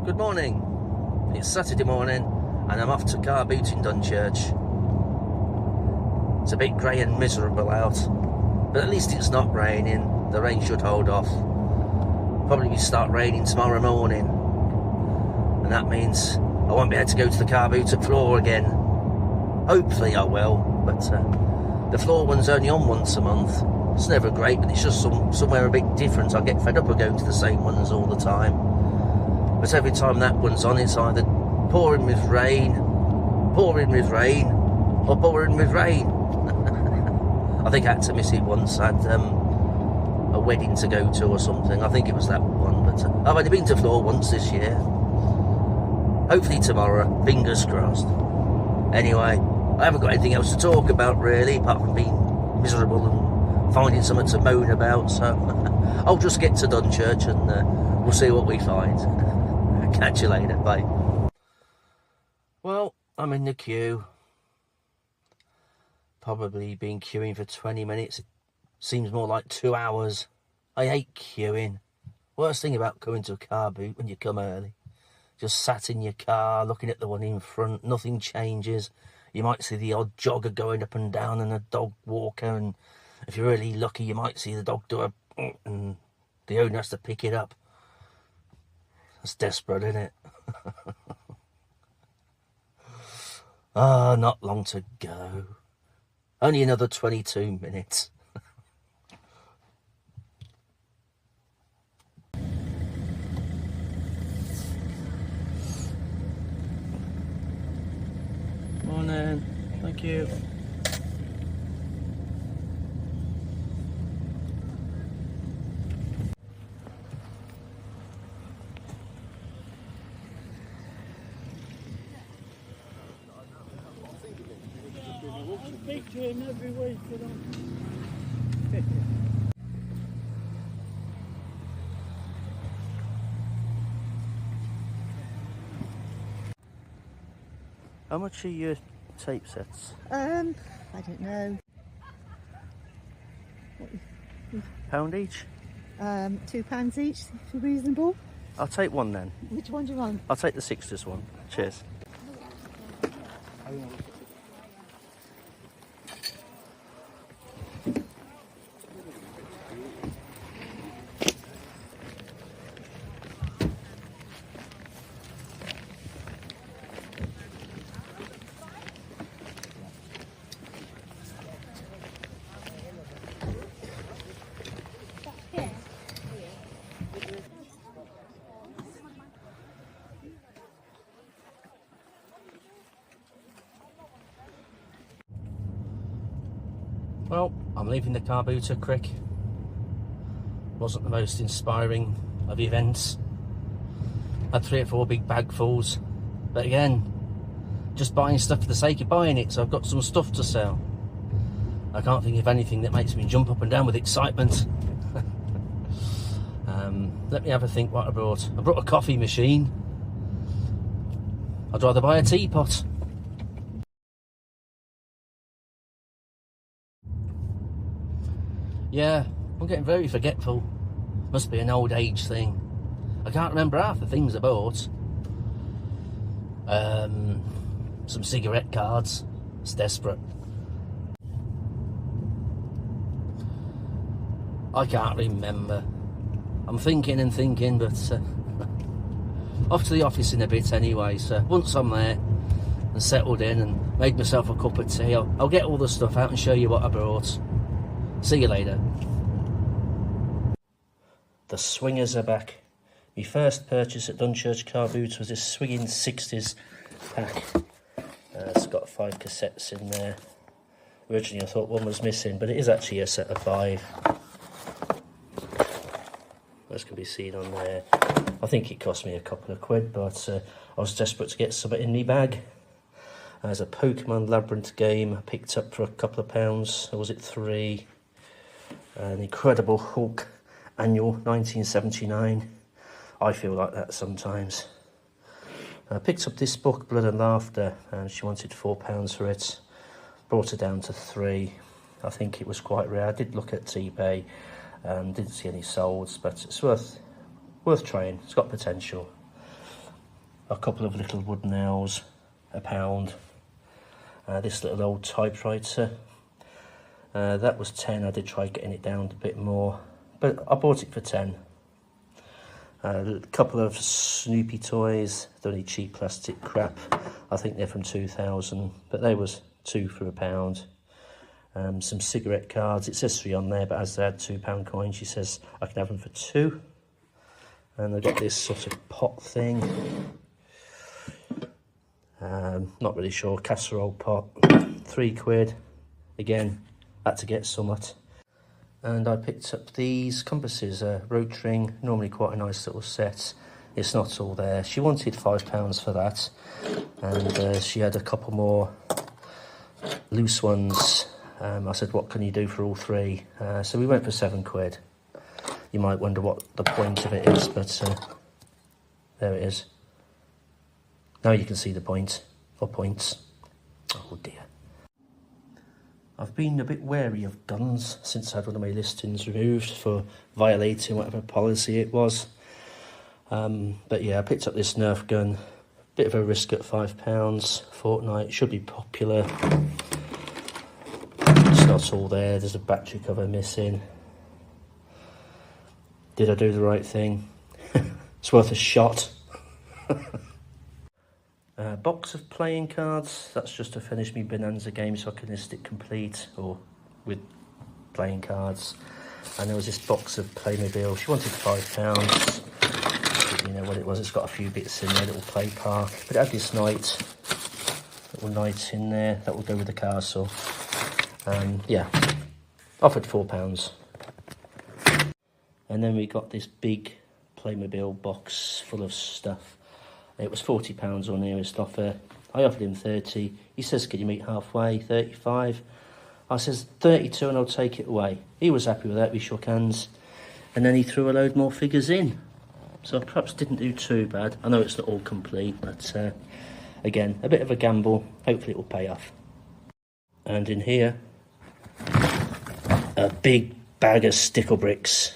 Good morning. It's Saturday morning and I'm off to car boot in Dunchurch. It's a bit grey and miserable out, but at least it's not raining. The rain should hold off. Probably start raining tomorrow morning, and that means I won't be able to go to the car boot at floor again. Hopefully I will, but the floor one's only on once a month. It's never great, but it's just somewhere a bit different. I get fed up of going to the same ones all the time. But every time that one's on, it's either pouring with rain, or pouring with rain. I think I had to miss it once. I had a wedding to go to or something. I think it was that one, but I've only been to floor once this year. Hopefully tomorrow, fingers crossed. Anyway, I haven't got anything else to talk about really, apart from being miserable and finding something to moan about, so I'll just get to Dunchurch and we'll see what we find. Catch you later, bye. Well, I'm in the queue. Probably been queuing for 20 minutes. It seems more like 2 hours. I hate queuing. Worst thing about coming to a car boot when you come early. Just sat in your car, looking at the one in front, nothing changes. You might see the odd jogger going up and down and a dog walker, and if you're really lucky, you might see the dog do a and the owner has to pick it up. That's desperate, isn't it? Ah, not long to go. Only another 22 minutes. Morning. Thank you. I speak to him every week. How much are your tape sets? I don't know. Pound each? £2 each, if you're reasonable. I'll take one then. Which one do you want? I'll take the Sixers one. Cheers. Well, I'm leaving the car boot at Crick. Wasn't the most inspiring of events. Had 3 or 4 big bagfuls, but again, just buying stuff for the sake of buying it, so I've got some stuff to sell. I can't think of anything that makes me jump up and down with excitement. Let me have a think what I brought. I brought a coffee machine. I'd rather buy a teapot. Yeah, I'm getting very forgetful. Must be an old age thing. I can't remember half the things I bought. Some cigarette cards. It's desperate. I can't remember. I'm thinking and thinking, but off to the office in a bit anyway. So once I'm there and settled in and made myself a cup of tea, I'll get all the stuff out and show you what I brought. See you later. The swingers are back. My first purchase at Dunchurch Car Boot was this swinging 60s pack. It's got 5 cassettes in there. Originally I thought one was missing, but it is actually a set of 5. As can be seen on there. I think it cost me a couple of quid, but I was desperate to get something in my bag. There's a Pokemon Labyrinth game I picked up for a couple of pounds, or was it 3? An Incredible Hulk Annual 1979. I feel like that sometimes. I picked up this book, Blood and Laughter, and she wanted £4 for it. Brought it down to 3. I think it was quite rare. I did look at eBay and didn't see any solds, but it's worth trying. It's got potential. a couple of little wood nails, £1. This little old typewriter, that was 10. I did try getting it down a bit more, but I bought it for 10. A couple of Snoopy toys, the only cheap plastic crap. I think they're from 2000, but they was 2 for £1. Some cigarette cards. It says 3 on there, but as they had £2 coins, she says I can have them for 2. And I've got this sort of pot thing. Not really sure. Casserole pot, £3. Again, had to get somewhat. And I picked up these compasses, road ring, normally quite a nice little set. It's not all there. She wanted £5 for that, and she had a couple more loose ones. I said, what can you do for all 3? So we went for £7. You might wonder what the point of it is, but there it is. Now you can see the point, or points. Oh dear. I've been a bit wary of guns since I had one of my listings removed for violating whatever policy it was. But yeah, I picked up this Nerf gun. Bit of a risk at £5. Fortnite, should be popular. It's not all there, there's a battery cover missing. Did I do the right thing? It's worth a shot. Box of playing cards, that's just to finish me Bonanza game so I can list it complete, or with playing cards. And there was this box of Playmobil. She wanted £5. You know what it was, it's got a few bits in there, little play park. But it had this little knight in there, that will go with the castle. Yeah, offered £4. And then we got this big Playmobil box full of stuff. It was £40 on nearest offer. I offered him 30. He says, can you meet halfway? 35. I says, 32 and I'll take it away. He was happy with that. We shook hands. And then he threw a load more figures in. So I perhaps didn't do too bad. I know it's not all complete, but again, a bit of a gamble. Hopefully it will pay off. And in here, a big bag of stickle bricks.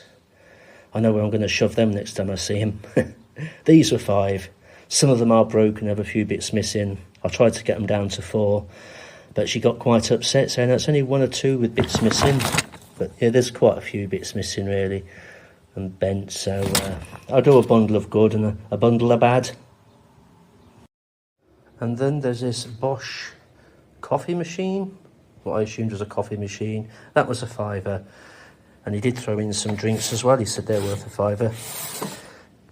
I know where I'm going to shove them next time I see him. These were 5. Some of them are broken, have a few bits missing. I tried to get them down to 4, but she got quite upset, saying that's only 1 or 2 with bits missing. But yeah, there's quite a few bits missing really, and bent, so I'll do a bundle of good and a bundle of bad. And then there's this Bosch coffee machine, what I assumed was a coffee machine. That was a £5. And he did throw in some drinks as well. He said they're worth a £5.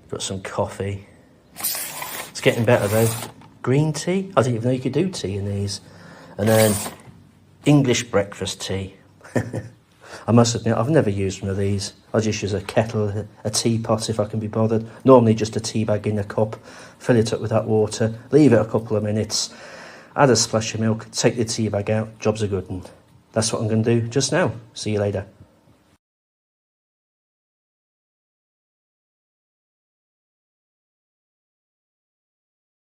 Got some coffee. It's getting better though. Green tea? I didn't even know you could do tea in these. And then English breakfast tea. I must admit, I've never used one of these. I just use a kettle, a teapot if I can be bothered. Normally just a tea bag in a cup. Fill it up with that water. Leave it a couple of minutes. Add a splash of milk. Take the tea bag out. Job's a good one. That's what I'm going to do just now. See you later.